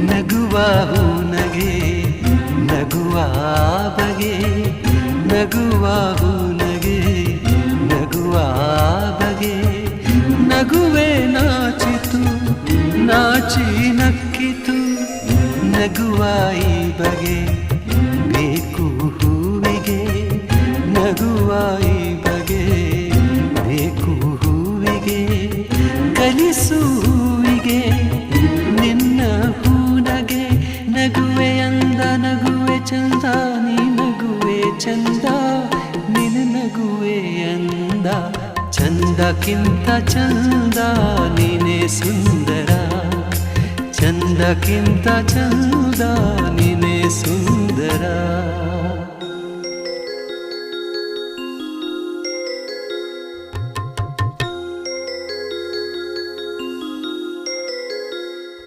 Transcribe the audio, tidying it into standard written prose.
ನಗುವ ಹೂನಗೆ ನಗುವ ಬಗೆ ನಗುವ ಹೂನಗೆ ನಗುವ ಬಗೆ ನಗುವೆ ನಾಚಿತು ನಾಚಿ ನಕ್ಕಿತು ನಗುವ ಈ ಬಗೆ ಬೇಕು ಹೂವಿಗೆ ನಗುವ ಈ ಬಗೆ ಬೇಕು ಹೂವಿಗೆ ಕಲಿಸು ಹೂವಿಗೆ ನಿನ್ನ ಹೂನಗೆ ನಗುವೆ ಅಂದ ನಗುವೆ ಚಂದ ನೀ ನಗುವೆ ಚಂದ ನಿನ್ನ ನಗುವೆ ಅಂದ ಚಂದಕ್ಕಿಂತ ಚಂದ ನೀನೇ ಸುಂದರ ಚಂದಕ್ಕಿಂತ ಚಂದ ನೀನೇ ಸುಂದರ